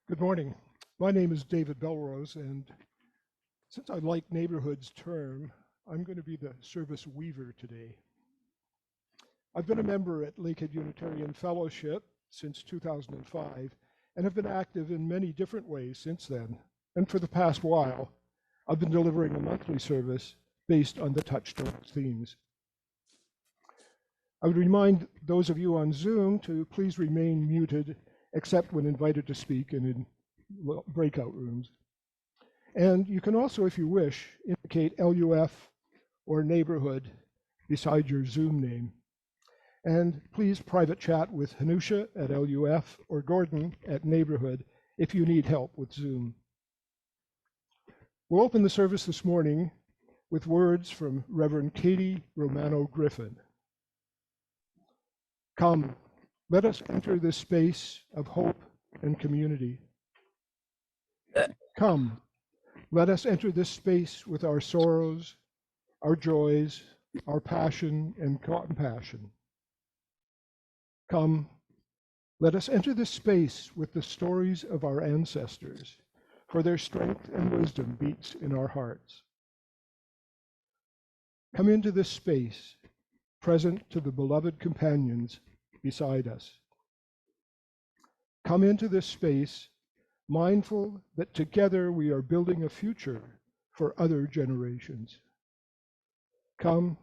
Good morning. My name is David Belrose, and since I like neighborhoods term, I'm going to be the service weaver today. I've been a member at Lakehead Unitarian Fellowship since 2005 and have been active in many different ways since then. And for the past while, I've been delivering a monthly service based on the Touchstones themes. I would remind those of you on Zoom to please remain muted except when invited to speak and in breakout rooms. And you can also, if you wish, indicate LUF or neighborhood beside your Zoom name. And please private chat with Hanusha at LUF or Gordon at neighborhood if you need help with Zoom. We'll open the service this morning with words from Reverend Katie Romano Griffin. Come, let us enter this space of hope and community. Come, let us enter this space with our sorrows, our joys, our passion and compassion. Come, let us enter this space with the stories of our ancestors, for their strength and wisdom beats in our hearts. Come into this space, present to the beloved companions beside us. Come into this space, mindful that together we are building a future for other generations. Come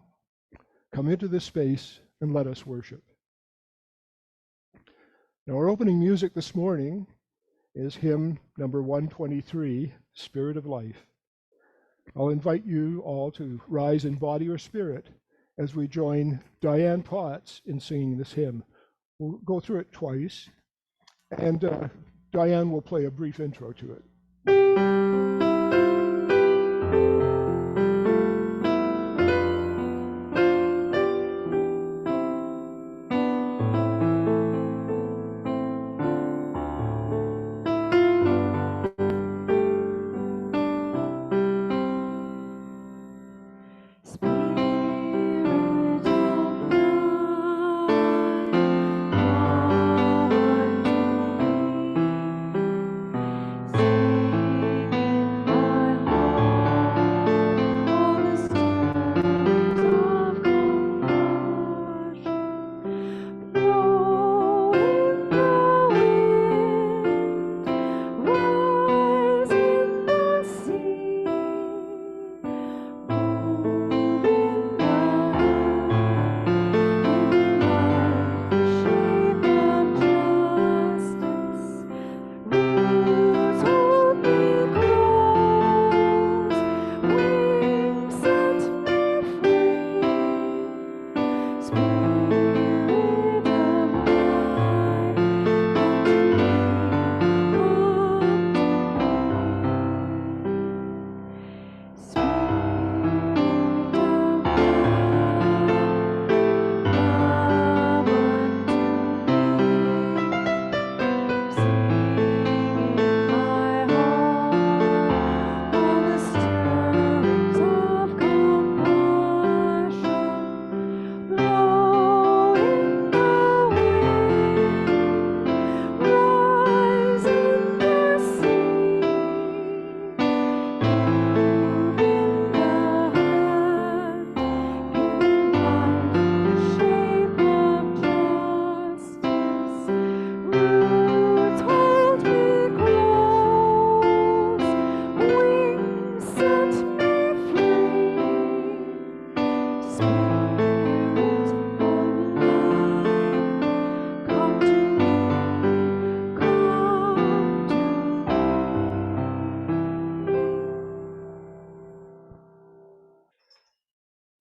into this space and let us worship. Now, our opening music this morning is hymn number 123, Spirit of Life. I'll invite you all to rise in body or spirit as we join Diane Potts in singing this hymn. We'll go through it twice, and Diane will play a brief intro to it.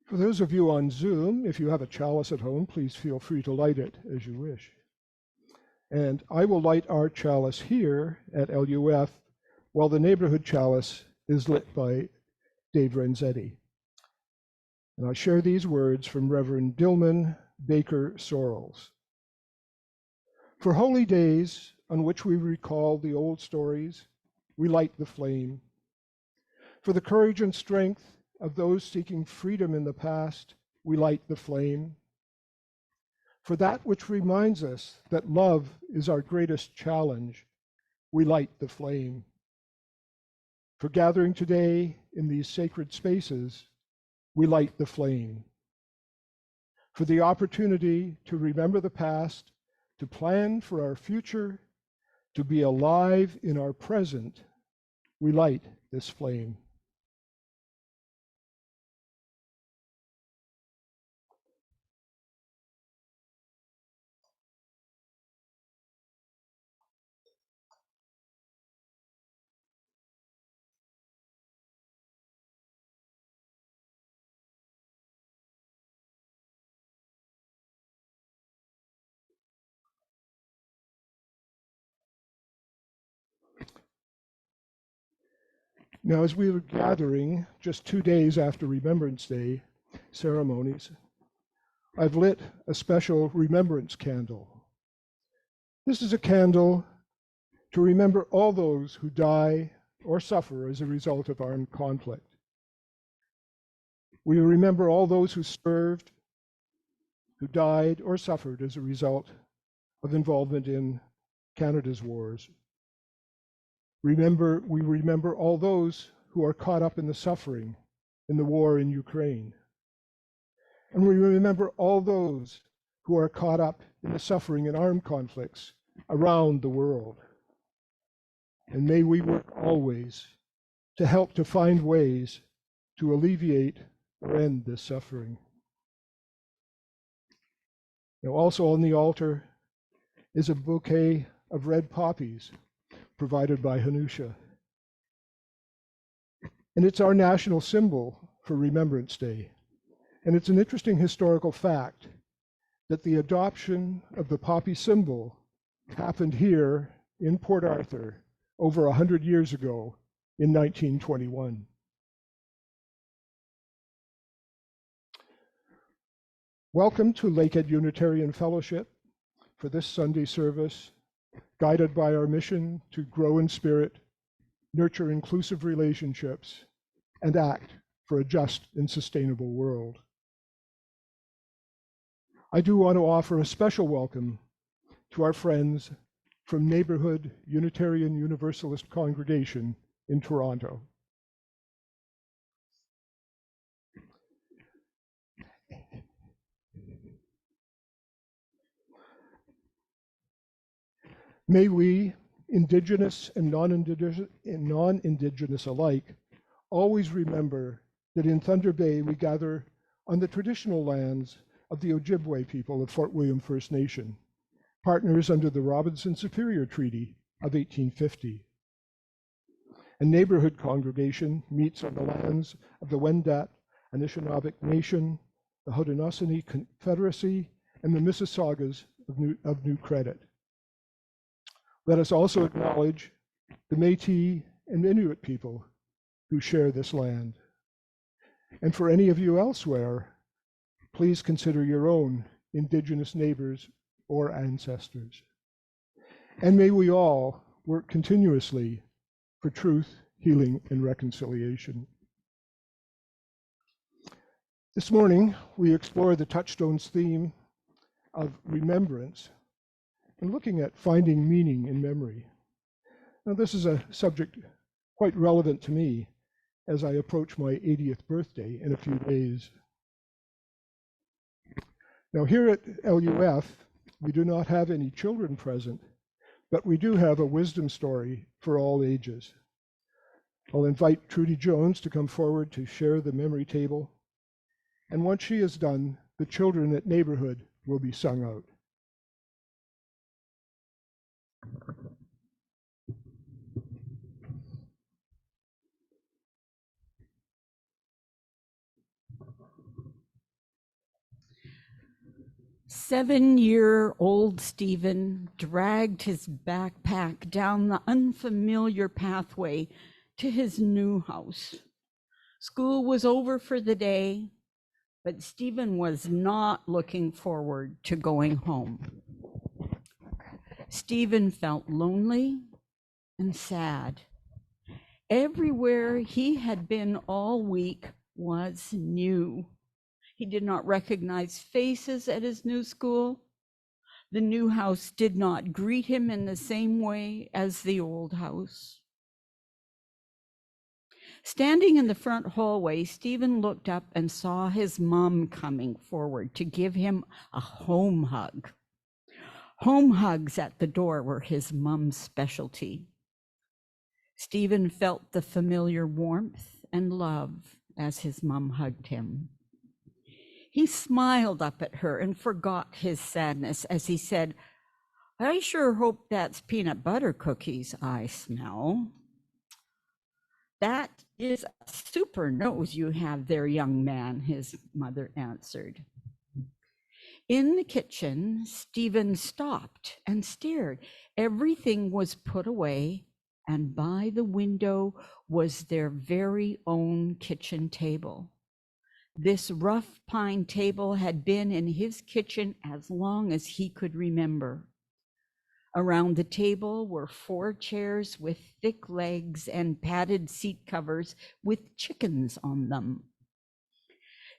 For those of you on Zoom, if you have a chalice at home, please feel free to light it as you wish. And I will light our chalice here at LUF while the neighborhood chalice is lit by Dave Renzetti. And I share these words from Reverend Dillman Baker Sorrells. For holy days on which we recall the old stories, we light the flame. For the courage and strength of those seeking freedom in the past, we light the flame. For that which reminds us that love is our greatest challenge, we light the flame. For gathering today in these sacred spaces, we light the flame. For the opportunity to remember the past, to plan for our future, to be alive in our present, we light this flame. Now, as we were gathering just 2 days after Remembrance Day ceremonies, I've lit a special remembrance candle. This is a candle to remember all those who die or suffer as a result of armed conflict. We remember all those who served, who died or suffered as a result of involvement in Canada's wars. We remember all those who are caught up in the suffering in the war in Ukraine. And we remember all those who are caught up in the suffering in armed conflicts around the world. And may we work always to help to find ways to alleviate or end this suffering. Now, also on the altar is a bouquet of red poppies provided by Hanusha. And it's our national symbol for Remembrance Day. And it's an interesting historical fact that the adoption of the poppy symbol happened here in Port Arthur over 100 years ago in 1921. Welcome to Lakehead Unitarian Fellowship for this Sunday service, guided by our mission to grow in spirit, nurture inclusive relationships, and act for a just and sustainable world. I do want to offer a special welcome to our friends from Neighborhood Unitarian Universalist Congregation in Toronto. May we, Indigenous and non-Indigenous alike, always remember that in Thunder Bay we gather on the traditional lands of the Ojibwe people of Fort William First Nation, partners under the Robinson-Superior Treaty of 1850. A neighborhood congregation meets on the lands of the Wendat Anishinaabe Nation, the Haudenosaunee Confederacy, and the Mississaugas of New Credit. Let us also acknowledge the Métis and Inuit people who share this land. And for any of you elsewhere, please consider your own Indigenous neighbors or ancestors. And may we all work continuously for truth, healing, and reconciliation. This morning, we explore the Touchstone's theme of remembrance and looking at finding meaning in memory. Now, this is a subject quite relevant to me as I approach my 80th birthday in a few days. Now, here at LUF, we do not have any children present, but we do have a wisdom story for all ages. I'll invite Trudy Jones to come forward to share the memory table. And once she is done, the children at Neighborhood will be sung out. Seven-year-old Stephen dragged his backpack down the unfamiliar pathway to his new house. School was over for the day, but Stephen was not looking forward to going home. Stephen felt lonely and sad. Everywhere he had been all week was new. He did not recognize faces at his new school. The new house did not greet him in the same way as the old house. Standing in the front hallway, Stephen looked up and saw his mom coming forward to give him a home hug. Home hugs at the door were his mom's specialty. Stephen felt the familiar warmth and love as his mom hugged him. He smiled up at her and forgot his sadness as he said, "I sure hope that's peanut butter cookies I smell." "That is a super nose you have there, young man," his mother answered. In the kitchen, Stephen stopped and stared. Everything was put away, and by the window was their very own kitchen table. This rough pine table had been in his kitchen as long as he could remember. Around the table were 4 chairs with thick legs and padded seat covers with chickens on them.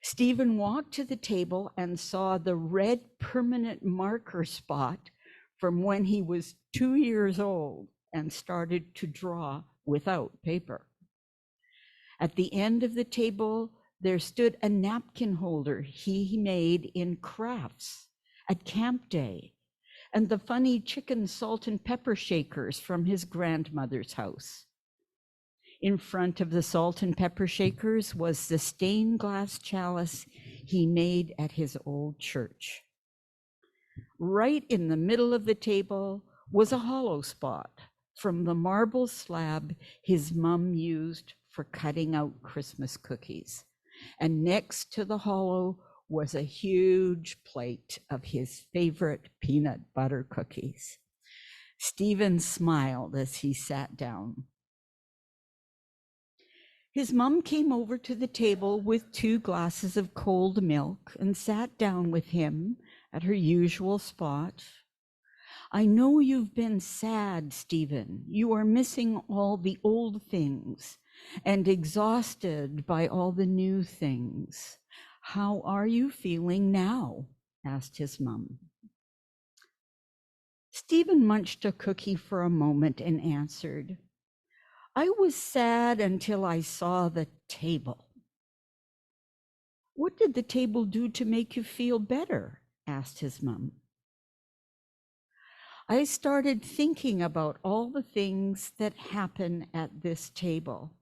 Stephen walked to the table and saw the red permanent marker spot from when he was 2 years old and started to draw without paper. At the end of the table, there stood a napkin holder he made in crafts at camp day, and the funny chicken salt and pepper shakers from his grandmother's house. In front of the salt and pepper shakers was the stained glass chalice he made at his old church. Right in the middle of the table was a hollow spot from the marble slab his mom used for cutting out Christmas cookies. And next to the hollow was a huge plate of his favorite peanut butter cookies. Stephen smiled as he sat down. His mom came over to the table with 2 glasses of cold milk and sat down with him at her usual spot. "I know you've been sad, Stephen. You are missing all the old things and exhausted by all the new things. How are you feeling now?" asked his mom. Stephen munched a cookie for a moment and answered, "I was sad until I saw the table." "What did the table do to make you feel better?" asked his mom. "I started thinking about all the things that happen at this table.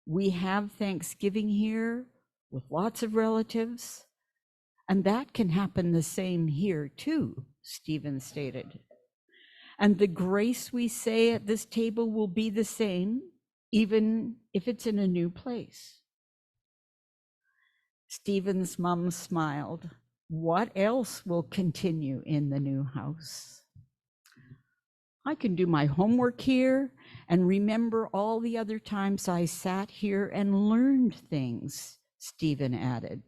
We have Thanksgiving here with lots of relatives, and that can happen the same here too," Stephen stated. "And the grace we say at this table will be the same, even if it's in a new place." Stephen's mom smiled. "What else will continue in the new house?" "I can do my homework here and remember all the other times I sat here and learned things," Stephen added.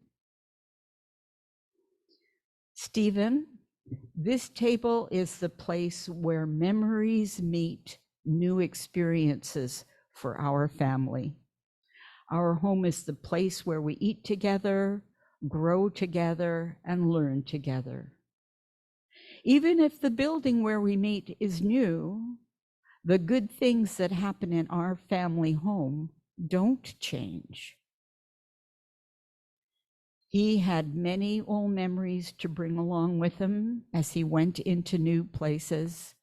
"Stephen, this table is the place where memories meet new experiences for our family. Our home is the place where we eat together, grow together, and learn together. Even if the building where we meet is new, the good things that happen in our family home don't change." He had many old memories to bring along with him as he went into new places,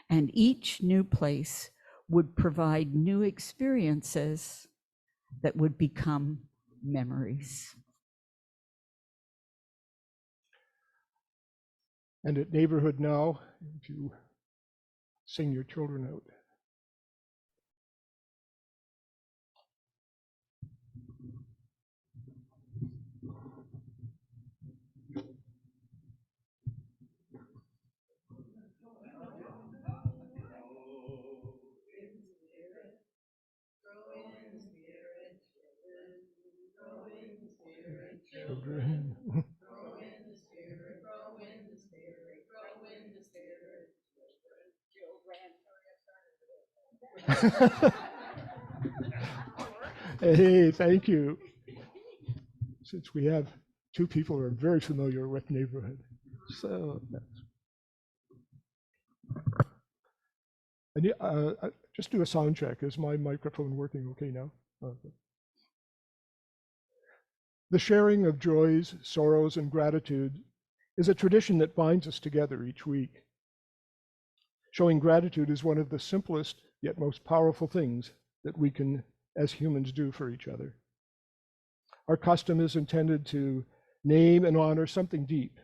and each new place would provide new experiences that would become memories. And at Neighborhood Now, if you sing your children out. Children. Hey, thank you. Since we have 2 people who are very familiar with Neighborhood. So that's Just do a sound check. Is my microphone working okay now? Okay. The sharing of joys, sorrows, and gratitude is a tradition that binds us together each week. Showing gratitude is one of the simplest yet most powerful things that we can, as humans, do for each other. Our custom is intended to name and honor something deep,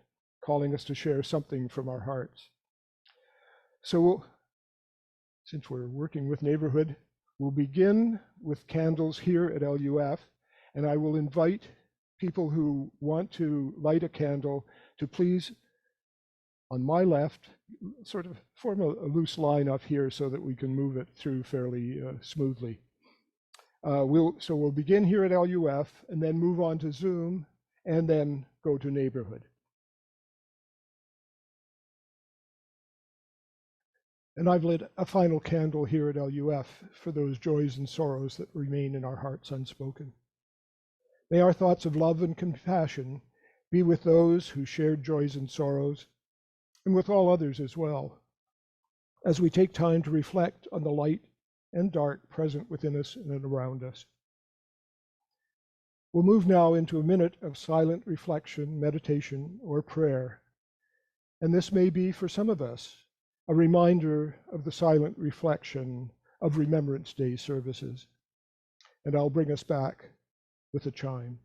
calling us to share something from our hearts. So, since we're working with neighborhood, we'll begin with candles here at LUF, and I will invite people who want to light a candle to please, on my left, sort of form a loose line up here so that we can move it through fairly smoothly. We'll begin here at LUF and then move on to Zoom and then go to neighborhood. And I've lit a final candle here at LUF for those joys and sorrows that remain in our hearts unspoken. May our thoughts of love and compassion be with those who shared joys and sorrows, and with all others as well, as we take time to reflect on the light and dark present within us and around us. We'll move now into a minute of silent reflection, meditation, or prayer. And this may be, for some of us, a reminder of the silent reflection of Remembrance Day services. And I'll bring us back with a chime.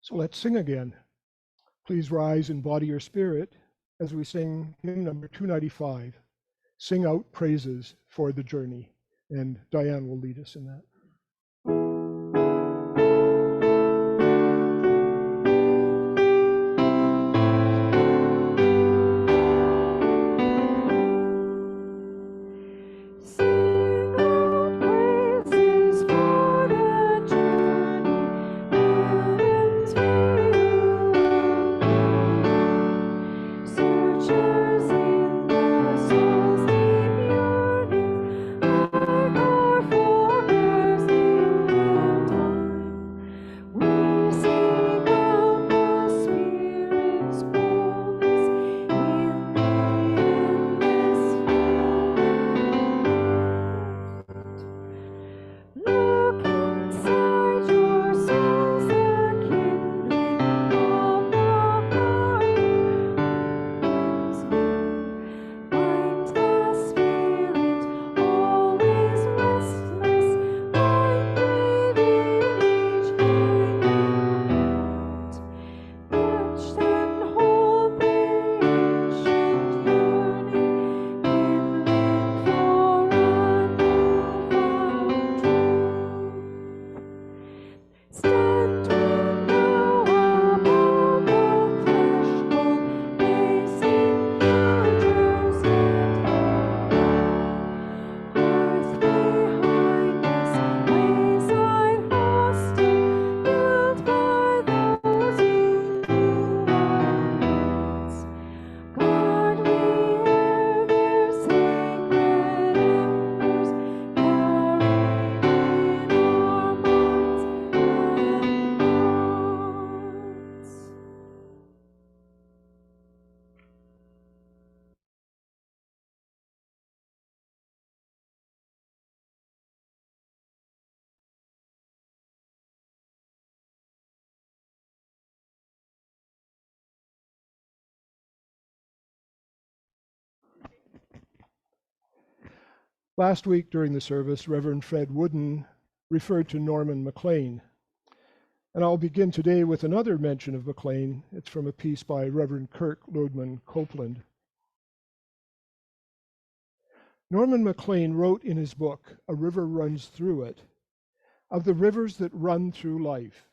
So let's sing again. Please rise in body or spirit as we sing hymn number 295, Sing Out Praises for the Journey. And Diane will lead us in that. Searchers in the soul's deep yearning, I are for Last week during the service, Reverend Fred Wooden referred to Norman Maclean. And I'll begin today with another mention of Maclean. It's from a piece by Reverend Kirk Lodeman Copeland. Norman Maclean wrote in his book, A River Runs Through It, of the rivers that run through life.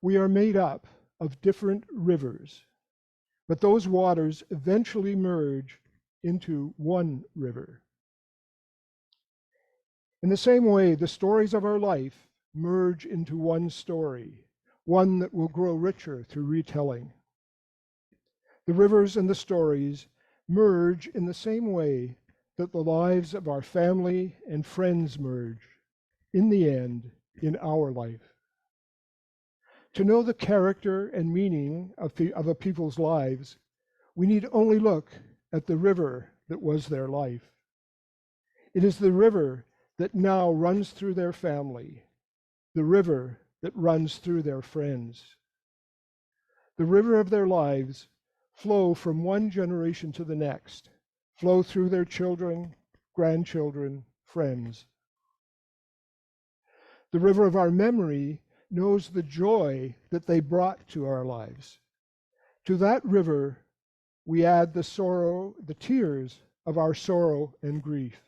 We are made up of different rivers, but those waters eventually merge into one river. In the same way, the stories of our life merge into one story, one that will grow richer through retelling. The rivers and the stories merge in the same way that the lives of our family and friends merge, in the end, in our life. To know the character and meaning of a people's lives, we need only look at the river that was their life. It is the river that now runs through their family, the river that runs through their friends. The river of their lives flow from one generation to the next, flow through their children, grandchildren, friends. The river of our memory knows the joy that they brought to our lives. To that river, we add the sorrow, the tears of our sorrow and grief.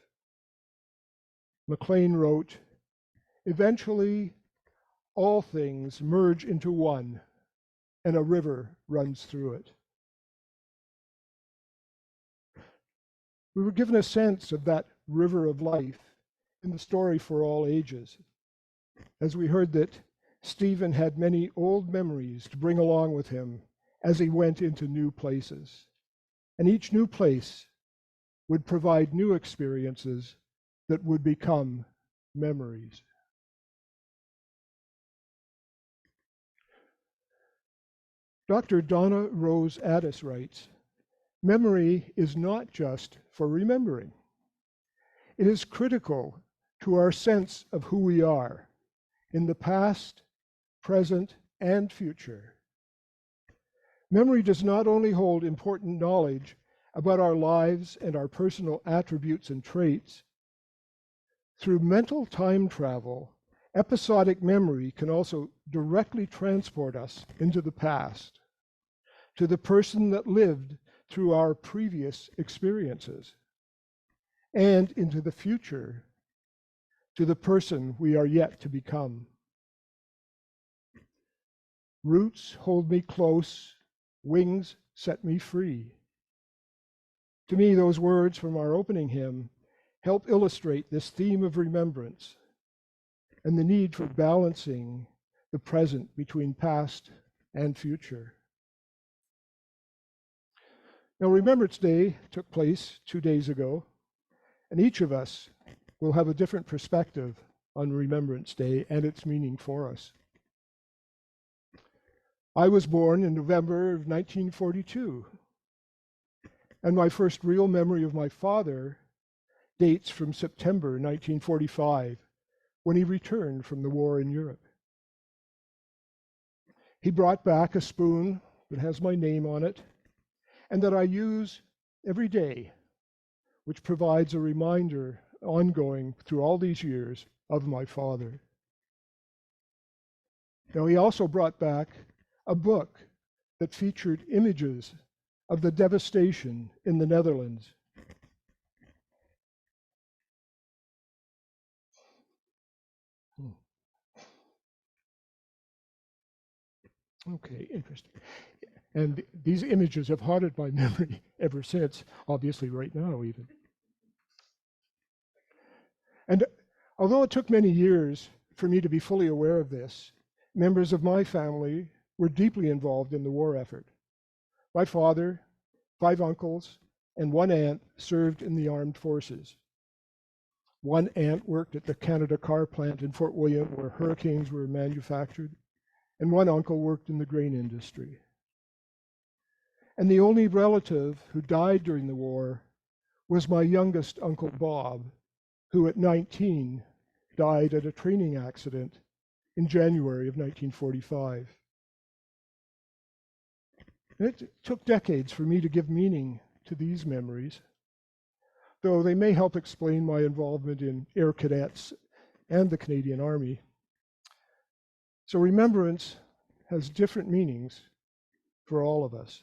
Maclean wrote, eventually, all things merge into one, and a river runs through it. We were given a sense of that river of life in the story For All Ages, as we heard that Stephen had many old memories to bring along with him as he went into new places. And each new place would provide new experiences that would become memories. Dr. Donna Rose Addis writes, memory is not just for remembering. It is critical to our sense of who we are in the past, present, and future. Memory does not only hold important knowledge about our lives and our personal attributes and traits. Through mental time travel, episodic memory can also directly transport us into the past, to the person that lived through our previous experiences, and into the future, to the person we are yet to become. Roots hold me close, wings set me free. To me, those words from our opening hymn help illustrate this theme of remembrance and the need for balancing the present between past and future. Now, Remembrance Day took place 2 days ago, and each of us will have a different perspective on Remembrance Day and its meaning for us. I was born in November of 1942, and my first real memory of my father dates from September 1945, when he returned from the war in Europe. He brought back a spoon that has my name on it, and that I use every day, which provides a reminder ongoing through all these years of my father. Now, he also brought back a book that featured images of the devastation in the Netherlands. Okay, interesting. And these images have haunted my memory ever since, obviously right now even. And although it took many years for me to be fully aware of this, members of my family were deeply involved in the war effort. My father, 5 uncles, and 1 aunt served in the armed forces. 1 aunt worked at the Canada car plant in Fort William, where Hurricanes were manufactured, and 1 uncle worked in the grain industry. And the only relative who died during the war was my youngest Uncle Bob, who at 19 died at a training accident in January of 1945. And it took decades for me to give meaning to these memories. though they may help explain my involvement in Air Cadets and the Canadian Army. So remembrance has different meanings for all of us.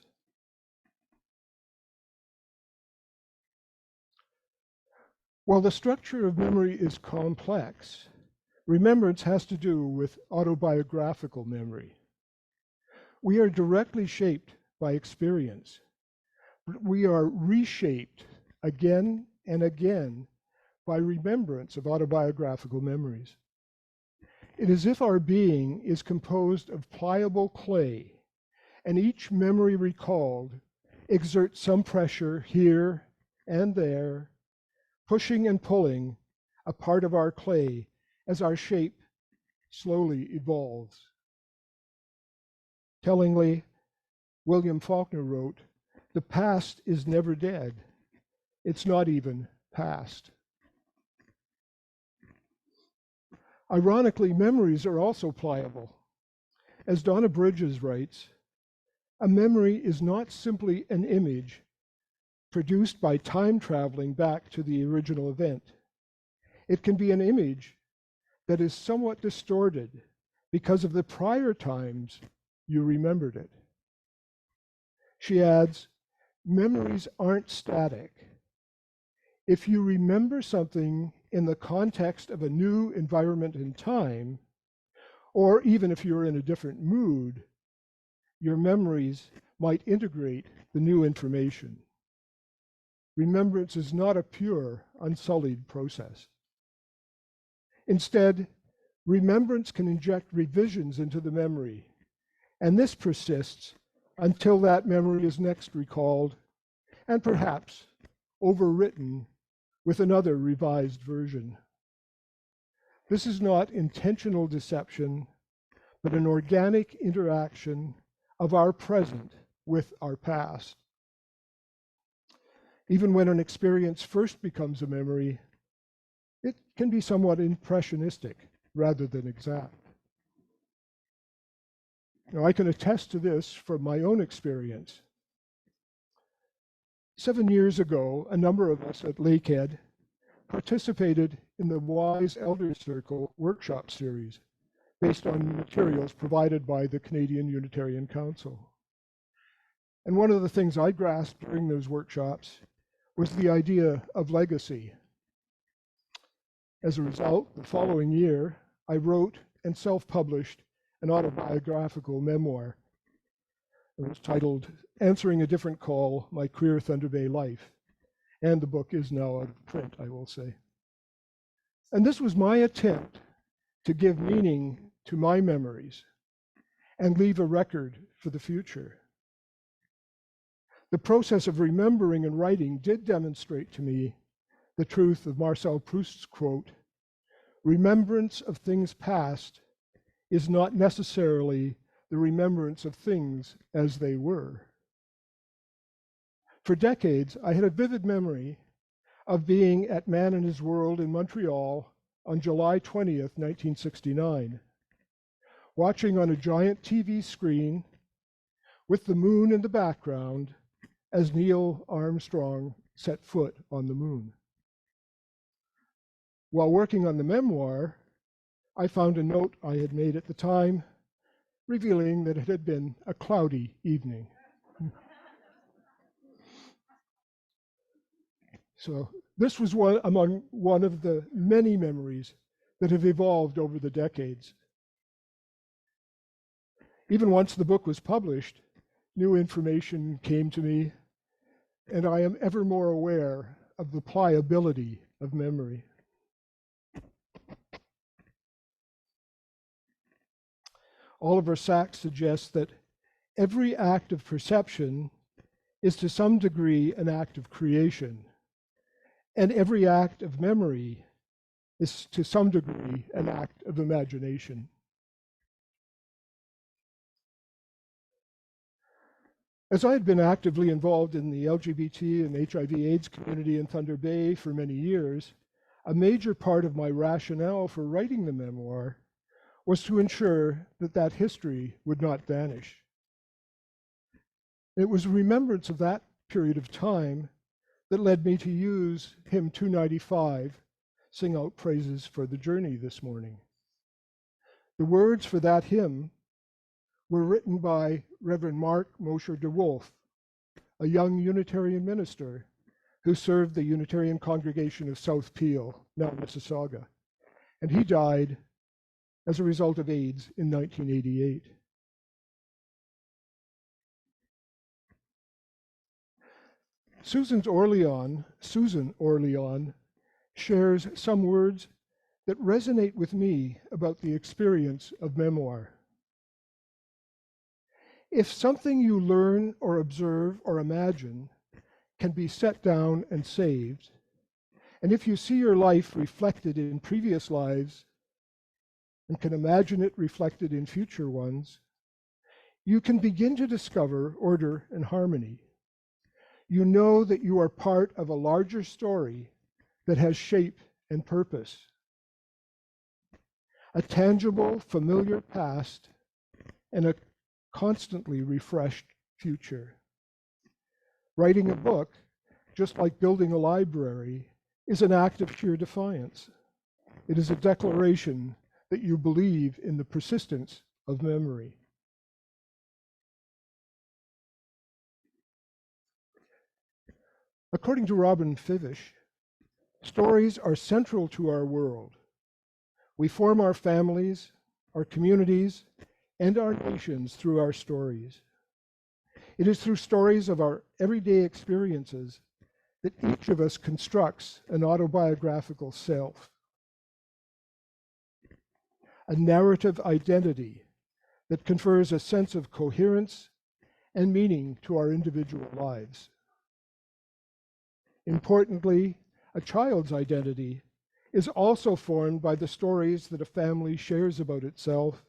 While the structure of memory is complex, remembrance has to do with autobiographical memory. We are directly shaped by experience. We are reshaped again and again by remembrance of autobiographical memories. It is as if our being is composed of pliable clay, and each memory recalled exerts some pressure here and there, pushing and pulling a part of our clay as our shape slowly evolves. Tellingly, William Faulkner wrote, "The past is never dead. It's not even past." Ironically, memories are also pliable. As Donna Bridges writes, a memory is not simply an image produced by time traveling back to the original event. It can be an image that is somewhat distorted because of the prior times you remembered it. She adds, memories aren't static. If you remember something in the context of a new environment and time, or even if you're in a different mood, your memories might integrate the new information. Remembrance is not a pure, unsullied process. Instead, remembrance can inject revisions into the memory, and this persists until that memory is next recalled and perhaps overwritten with another revised version. This is not intentional deception, but an organic interaction of our present with our past. Even when an experience first becomes a memory, it can be somewhat impressionistic rather than exact. Now, I can attest to this from my own experience. 7 years ago, a number of us at Lakehead participated in the Wise Elder Circle workshop series based on materials provided by the Canadian Unitarian Council. And one of the things I grasped during those workshops was the idea of legacy. As a result, the following year, I wrote and self-published an autobiographical memoir. It was titled Answering a Different Call, My Queer Thunder Bay Life. And the book is now out of print, I will say. And this was my attempt to give meaning to my memories and leave a record for the future. The process of remembering and writing did demonstrate to me the truth of Marcel Proust's quote, "Remembrance of things past is not necessarily the remembrance of things as they were." For decades, I had a vivid memory of being at Man and His World in Montreal on July 20th, 1969, watching on a giant TV screen with the moon in the background as Neil Armstrong set foot on the moon. While working on the memoir, I found a note I had made at the time revealing that it had been a cloudy evening. So this was one of the many memories that have evolved over the decades. Even once the book was published, new information came to me, and I am ever more aware of the pliability of memory. Oliver Sacks suggests that every act of perception is to some degree an act of creation, and every act of memory is to some degree an act of imagination. As I had been actively involved in the LGBT and HIV/AIDS community in Thunder Bay for many years, a major part of my rationale for writing the memoir was to ensure that that history would not vanish. It was remembrance of that period of time that led me to use hymn 295, Sing Out Praises for the Journey, this morning. The words for that hymn were written by Reverend Mark Mosher de Wolf, a young Unitarian minister who served the Unitarian congregation of South Peel, now Mississauga, and he died as a result of AIDS in 1988. Susan Orlean shares some words that resonate with me about the experience of memoir. If something you learn or observe or imagine can be set down and saved, and if you see your life reflected in previous lives and can imagine it reflected in future ones, you can begin to discover order and harmony. You know that you are part of a larger story that has shape and purpose. A tangible, familiar past and a constantly refreshed future. Writing a book, just like building a library, is an act of sheer defiance. It is a declaration that you believe in the persistence of memory. According to Robin Fivish, stories are central to our world. We form our families, our communities, and our nations through our stories. It is through stories of our everyday experiences that each of us constructs an autobiographical self, a narrative identity that confers a sense of coherence and meaning to our individual lives. Importantly, a child's identity is also formed by the stories that a family shares about itself,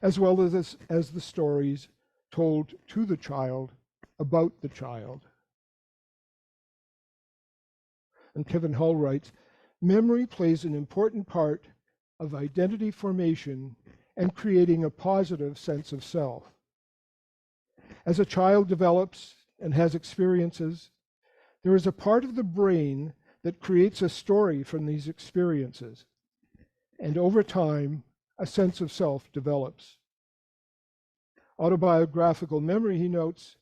as well as the stories told to the child about the child. And Kevin Hull writes, memory plays an important part of identity formation and creating a positive sense of self. As a child develops and has experiences, there is a part of the brain that creates a story from these experiences, and over time, a sense of self develops. Autobiographical memory, he notes,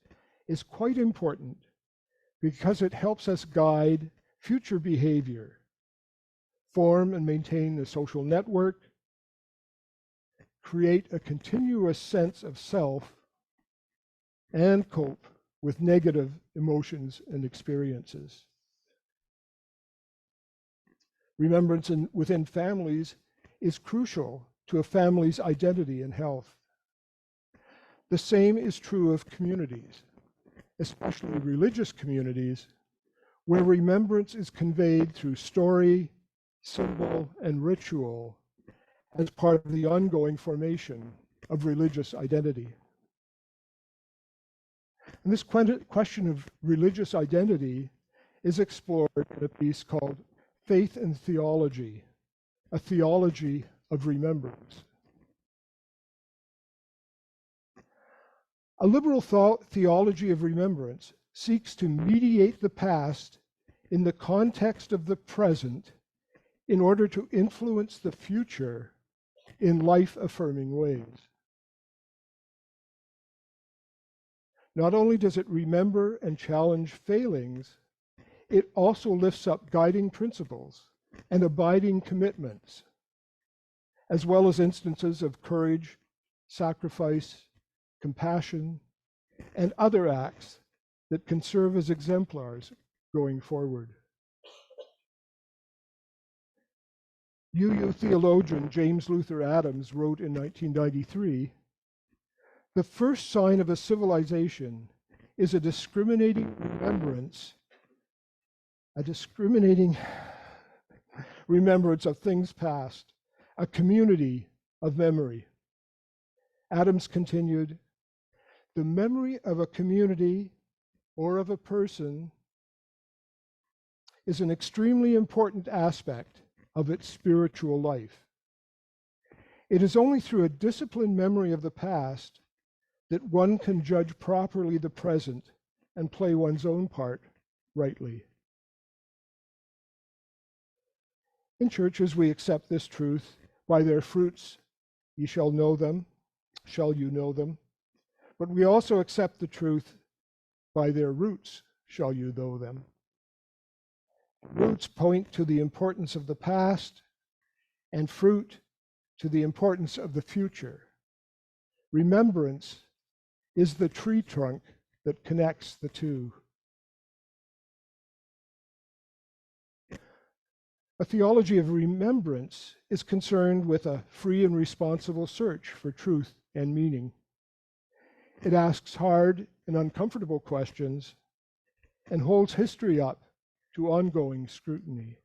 is quite important because it helps us guide future behavior, form and maintain a social network, create a continuous sense of self, and cope with negative emotions and experiences. Remembrance within families is crucial to a family's identity and health. The same is true of communities, especially religious communities, where remembrance is conveyed through story, symbol, and ritual as part of the ongoing formation of religious identity. And this question of religious identity is explored in a piece called Faith and Theology, a theology of remembrance. A liberal theology of remembrance seeks to mediate the past in the context of the present in order to influence the future in life-affirming ways. Not only does it remember and challenge failings, it also lifts up guiding principles and abiding commitments, as well as instances of courage, sacrifice, compassion, and other acts that can serve as exemplars going forward. UU theologian James Luther Adams wrote in 1993, "The first sign of a civilization is a discriminating remembrance of things past, a community of memory." Adams continued, "The memory of a community or of a person is an extremely important aspect of its spiritual life. It is only through a disciplined memory of the past that one can judge properly the present and play one's own part rightly. In churches, we accept this truth: by their fruits ye shall know them, shall you know them. But we also accept the truth: by their roots shall you know them. Roots point to the importance of the past, and fruit to the importance of the future. Remembrance is the tree trunk that connects the two. A theology of remembrance is concerned with a free and responsible search for truth and meaning. It asks hard and uncomfortable questions and holds history up to ongoing scrutiny.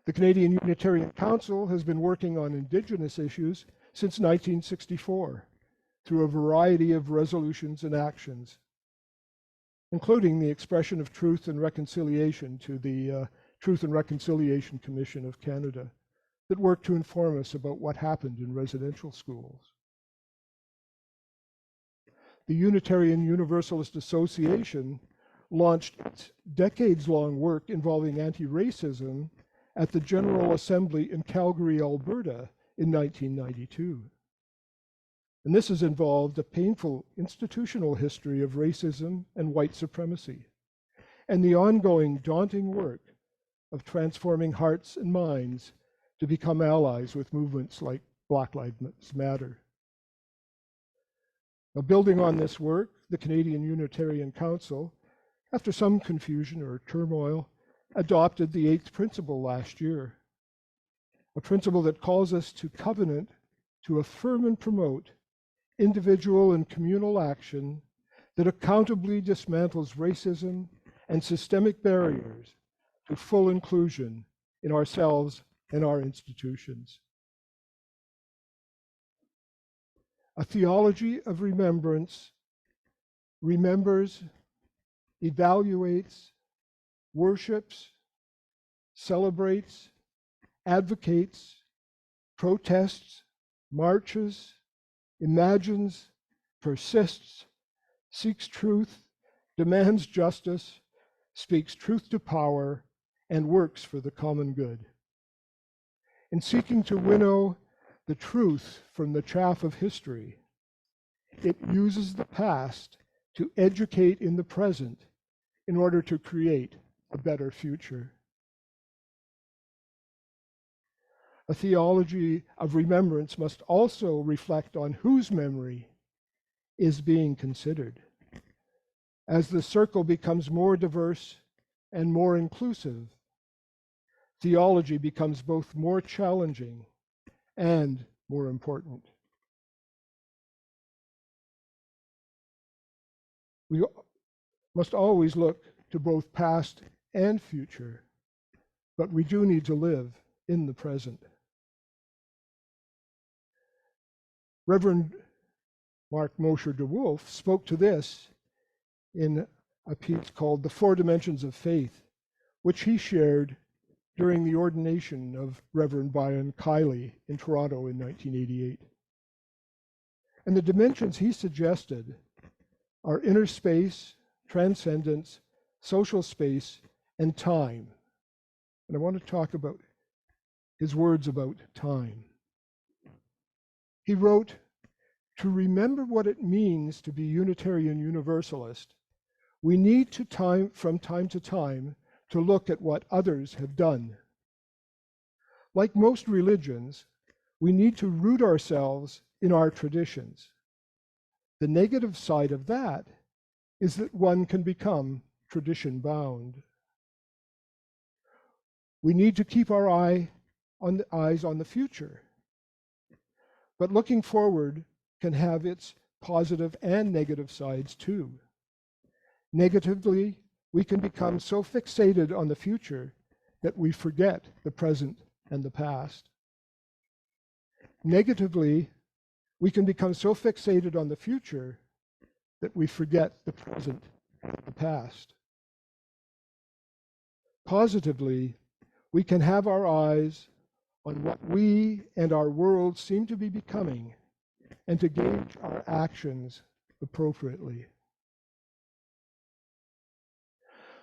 The Canadian Unitarian Council has been working on Indigenous issues since 1964 through a variety of resolutions and actions, including the expression of Truth and Reconciliation to the Truth and Reconciliation Commission of Canada that worked to inform us about what happened in residential schools. The Unitarian Universalist Association launched its decades-long work involving anti-racism at the General Assembly in Calgary, Alberta in 1992. And this has involved a painful institutional history of racism and white supremacy, and the ongoing daunting work of transforming hearts and minds to become allies with movements like Black Lives Matter. Now, building on this work, the Canadian Unitarian Council, after some confusion or turmoil, adopted the eighth principle last year, a principle that calls us to covenant to affirm and promote individual and communal action that accountably dismantles racism and systemic barriers to full inclusion in ourselves and our institutions. A theology of remembrance remembers, evaluates, worships, celebrates, advocates, protests, marches, imagines, persists, seeks truth, demands justice, speaks truth to power, and works for the common good. In seeking to winnow the truth from the chaff of history, it uses the past to educate in the present in order to create a better future. A theology of remembrance must also reflect on whose memory is being considered. As the circle becomes more diverse and more inclusive, theology becomes both more challenging and more important. We must always look to both past and future, but we do need to live in the present. Reverend Mark Mosher de Wolf spoke to this in a piece called The Four Dimensions of Faith, which he shared during the ordination of Reverend Brian Kiley in Toronto in 1988. And the dimensions he suggested are inner space, transcendence, social space, and time. And I want to talk about his words about time. He wrote, "To remember what it means to be Unitarian Universalist, we need to from time to time to look at what others have done. Like most religions, we need to root ourselves in our traditions. The negative side of that is that one can become tradition bound. We need to keep our eyes on the future. But looking forward can have its positive and negative sides too. Negatively, we can become so fixated on the future that we forget the present and the past. Negatively, we can become so fixated on the future that we forget the present and the past. Positively, we can have our eyes on what we and our world seem to be becoming and to gauge our actions appropriately.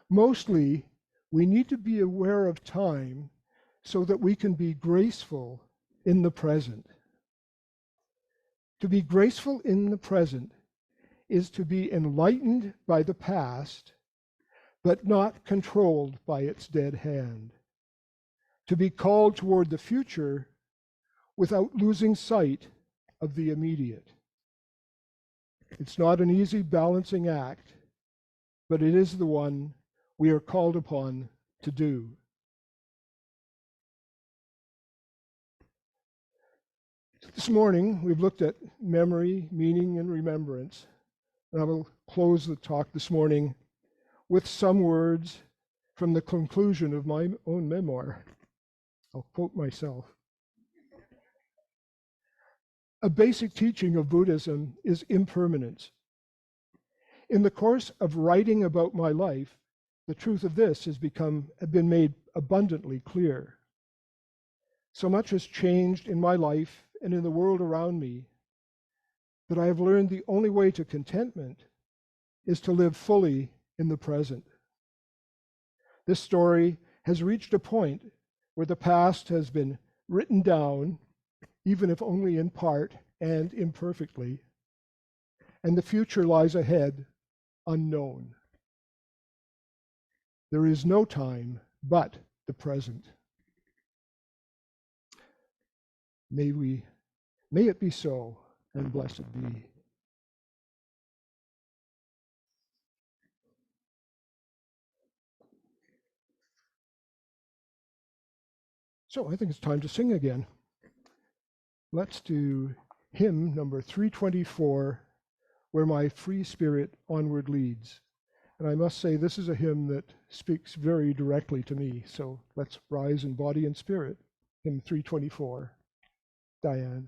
Mostly, we need to be aware of time so that we can be graceful in the present. To be graceful in the present is to be enlightened by the past, but not controlled by its dead hand. To be called toward the future without losing sight of the immediate. It's not an easy balancing act, but it is the one we are called upon to do. This morning, we've looked at memory, meaning, and remembrance. And I will close the talk this morning with some words from the conclusion of my own memoir. I'll quote myself. A basic teaching of Buddhism is impermanence. In the course of writing about my life, the truth of this has been made abundantly clear. So much has changed in my life and in the world around me that I have learned the only way to contentment is to live fully in the present. This story has reached a point where the past has been written down, even if only in part and imperfectly, and the future lies ahead, unknown. There is no time but the present. May it be so, and blessed be. So I think it's time to sing again. Let's do hymn number 324, Where My Free Spirit Onward Leads. And I must say, this is a hymn that speaks very directly to me. So let's rise in body and spirit. Hymn 324. Diane.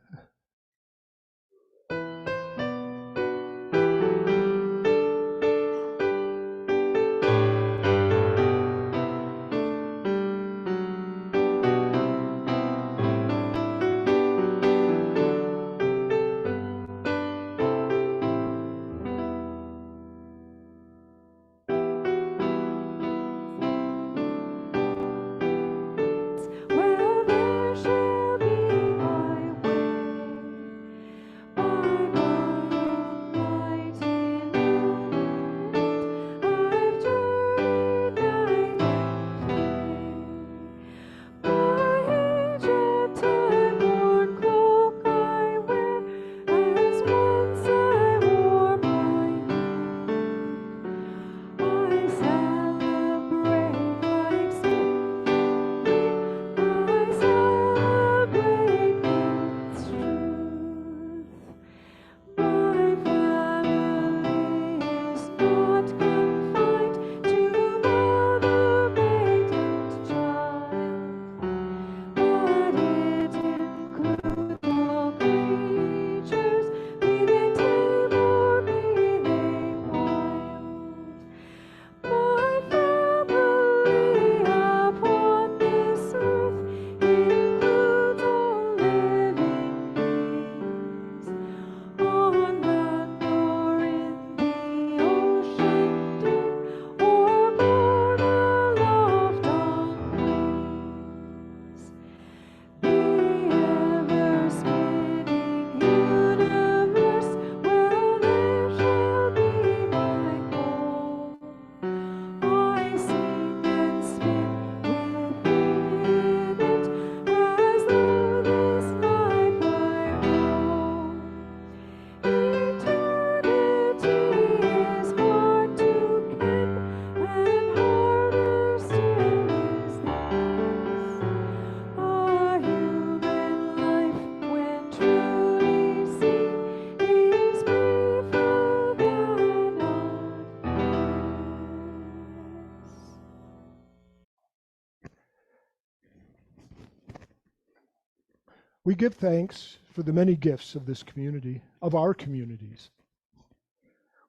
We give thanks for the many gifts of this community, of our communities.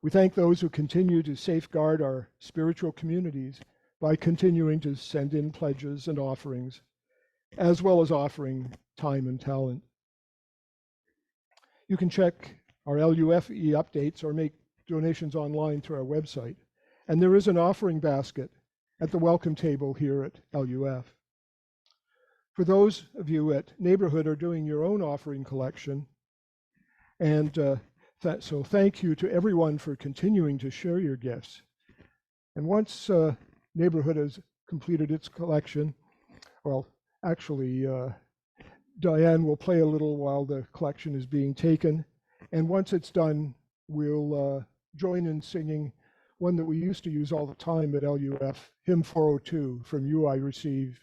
We thank those who continue to safeguard our spiritual communities by continuing to send in pledges and offerings, as well as offering time and talent. You can check our LUFE updates or make donations online through our website. And there is an offering basket at the welcome table here at LUF. For those of you at Neighborhood are doing your own offering collection, and so thank you to everyone for continuing to share your gifts. And once Neighborhood has completed its collection, well, actually, Diane will play a little while the collection is being taken. And once it's done, we'll join in singing one that we used to use all the time at LUF, Hymn 402, From You I Receive.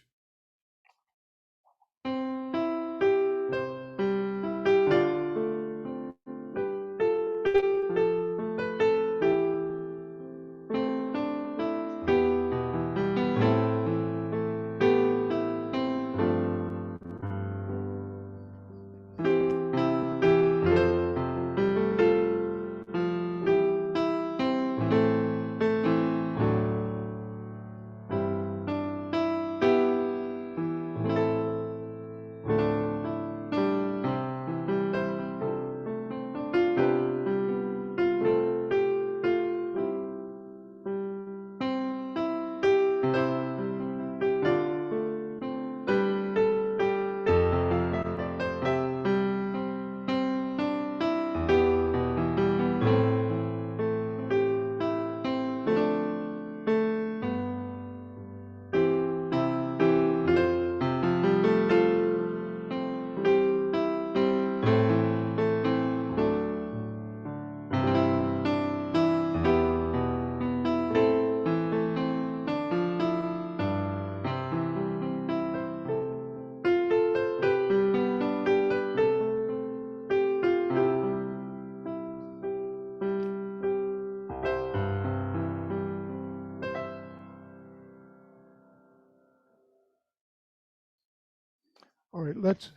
All right, let's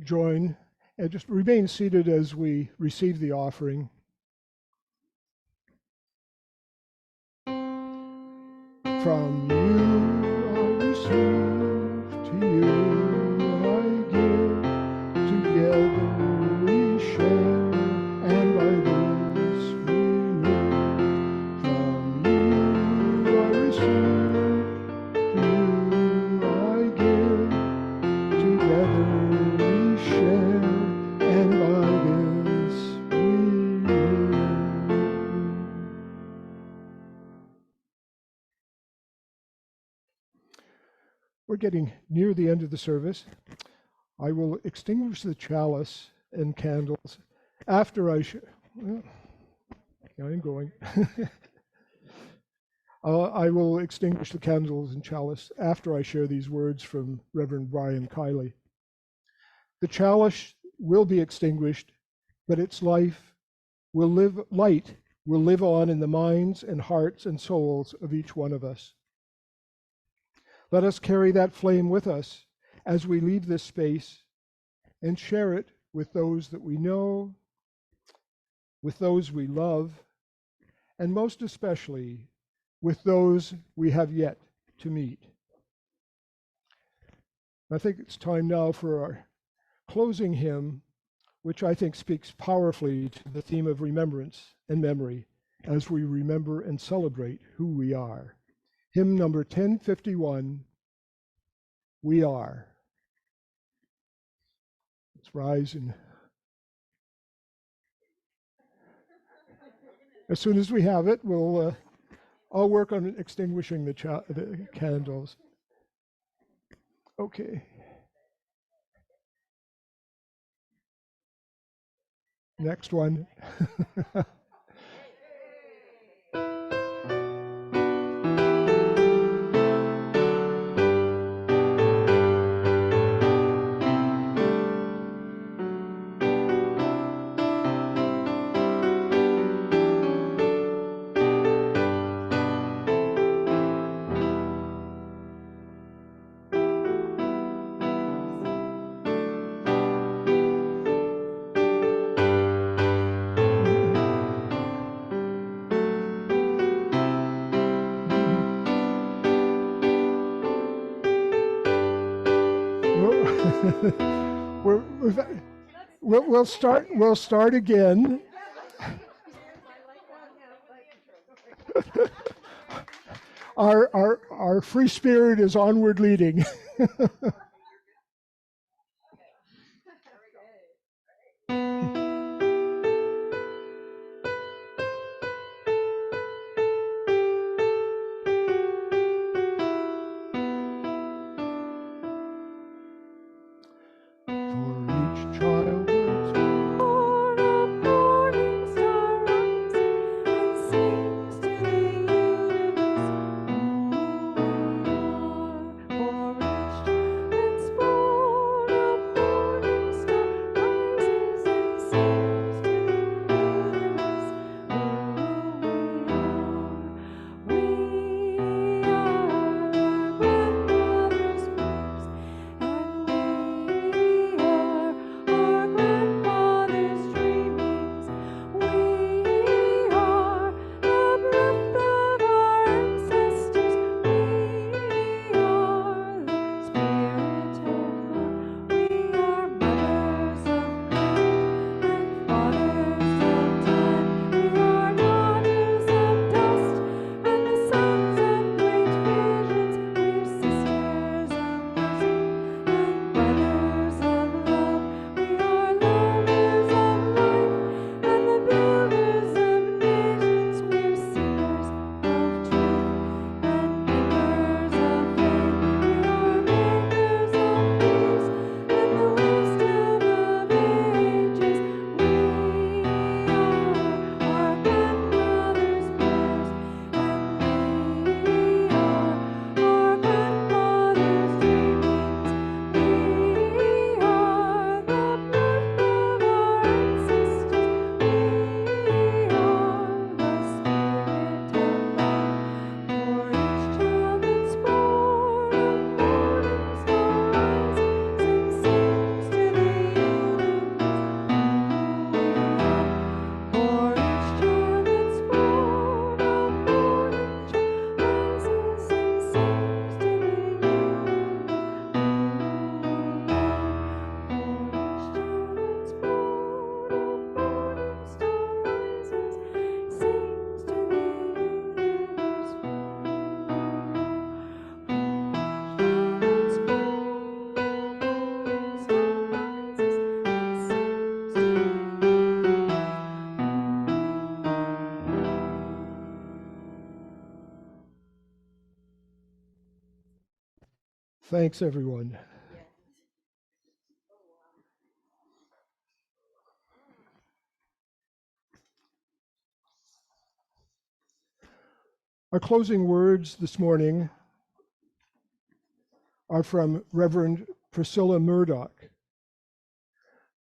join and just remain seated as we receive the offering. From you I receive, to you I give, together we share, and by this we live. From you I receive, to you I give, together we share, and by this we live. We're getting near the end of the service. I will extinguish the chalice and candles after I well, I'm going. I will extinguish the candles and chalice after I share these words from Reverend Brian Kiley. The chalice will be extinguished, but its light will live on in the minds and hearts and souls of each one of us. Let us carry that flame with us as we leave this space and share it with those that we know, with those we love, and most especially with those we have yet to meet. I think it's time now for our closing hymn, which I think speaks powerfully to the theme of remembrance and memory as we remember and celebrate who we are. Hymn number 1051, We Are. Let's rise, and as soon as we have it, we'll all work on extinguishing the candles. Okay. Next one. We'll start again. Our free spirit is onward leading. Thanks, everyone. Our closing words this morning are from Reverend Priscilla Murdoch.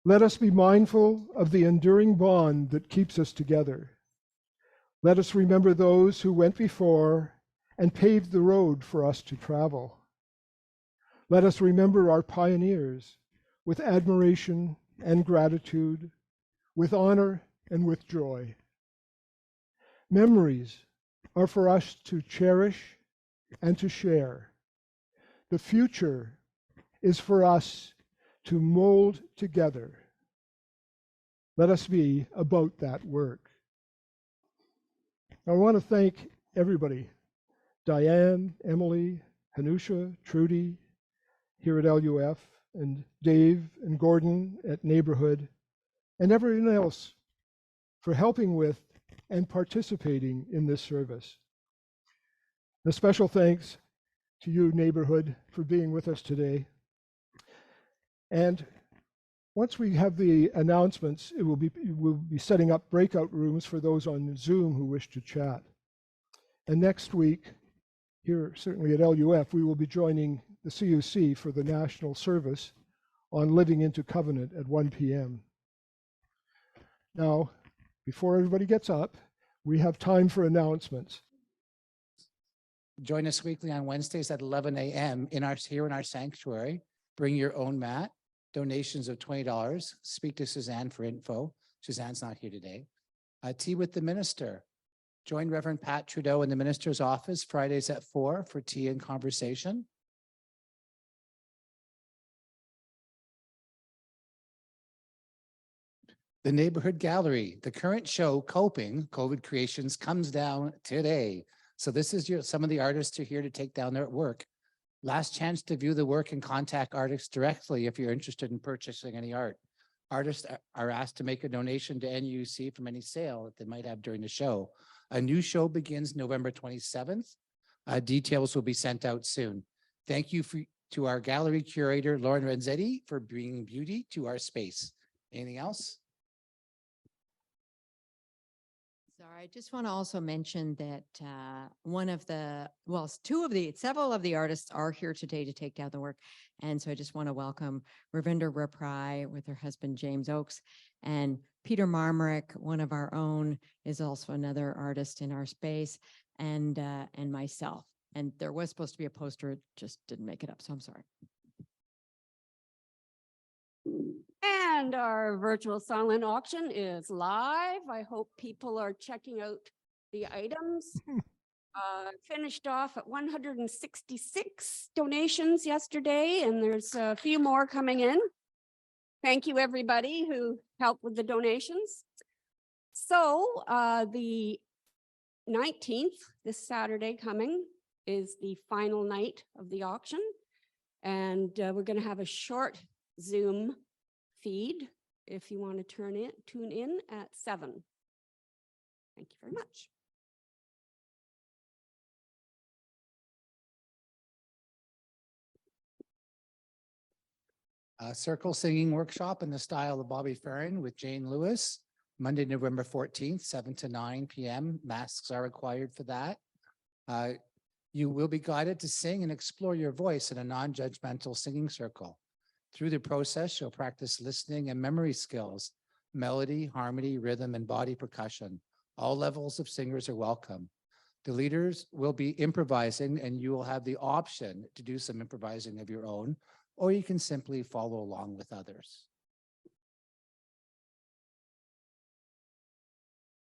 Let us be mindful of the enduring bond that keeps us together. Let us remember those who went before and paved the road for us to travel. Let us remember our pioneers with admiration and gratitude, with honor and with joy. Memories are for us to cherish and to share. The future is for us to mold together. Let us be about that work. I want to thank everybody, Diane, Emily, Hanusha, Trudy, here at LUF, and Dave and Gordon at Neighborhood, and everyone else for helping with and participating in this service. A special thanks to you, Neighborhood, for being with us today. And once we have the announcements, we'll be setting up breakout rooms for those on Zoom who wish to chat. And next week, here certainly at LUF, we will be joining the CUC for the national service on Living into Covenant at 1 p.m. Now, before everybody gets up, we have time for announcements. Join us weekly on Wednesdays at 11 a.m. here in our sanctuary. Bring your own mat. Donations of $20. Speak to Suzanne for info. Suzanne's not here today. Tea with the minister. Join Reverend Pat Trudeau in the minister's office Fridays at 4 for tea and conversation. The Neighborhood Gallery. The current show, Coping COVID Creations, comes down today. So this is some of the artists are here to take down their work. Last chance to view the work and contact artists directly if you're interested in purchasing any art. Artists are asked to make a donation to NUC from any sale that they might have during the show. A new show begins November 27th. Details will be sent out soon. Thank you to our gallery curator, Lauren Renzetti, for bringing beauty to our space. Anything else? Sorry, I just want to also mention that several of the artists are here today to take down the work. And so I just want to welcome Ravinder Raprai with her husband, James Oakes, and Peter Marmarick, one of our own, is also another artist in our space, and myself. And there was supposed to be a poster, it just didn't make it up, so I'm sorry. And our virtual silent auction is live. I hope people are checking out the items. Finished off at 166 donations yesterday, and there's a few more coming in. Thank you, everybody who helped with the donations. So the 19th, this Saturday coming, is the final night of the auction. And we're going to have a short Zoom feed if you want to tune in at 7. Thank you very much. A circle singing workshop in the style of Bobby Ferrin with Jane Lewis, Monday, November 14th, 7 to 9 p.m. Masks are required for that. You will be guided to sing and explore your voice in a non-judgmental singing circle. Through the process, you'll practice listening and memory skills, melody, harmony, rhythm, and body percussion. All levels of singers are welcome. The leaders will be improvising, and you will have the option to do some improvising of your own, or you can simply follow along with others.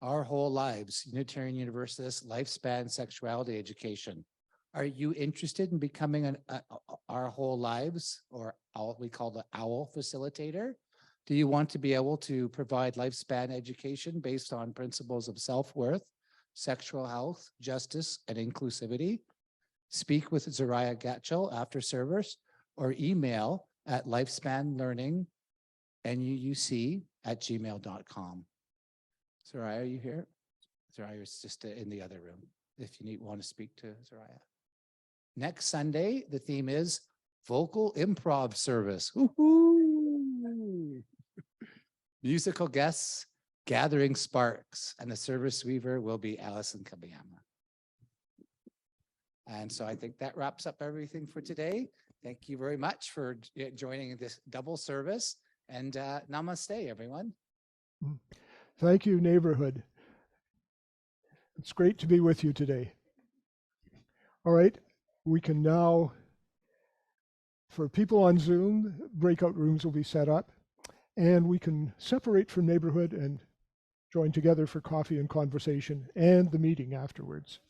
Our Whole Lives, Unitarian Universalist Lifespan Sexuality Education. Are you interested in becoming Our Whole Lives, or we call the OWL facilitator? Do you want to be able to provide lifespan education based on principles of self-worth, sexual health, justice, and inclusivity? Speak with Zariah Gatchell after service, or email at lifespanlearning@nuuc.gmail.com. Zariah, are you here? Zariah is just in the other room if you want to speak to Zariah. Next Sunday, the theme is vocal improv service. Woo-hoo! Musical guests, gathering sparks, and the service weaver will be Allison Kabayama. And so I think that wraps up everything for today. Thank you very much for joining this double service, and namaste, everyone. Thank you, neighborhood. It's great to be with you today. All right, we can now, for people on Zoom, breakout rooms will be set up, and we can separate from neighborhood and join together for coffee and conversation and the meeting afterwards.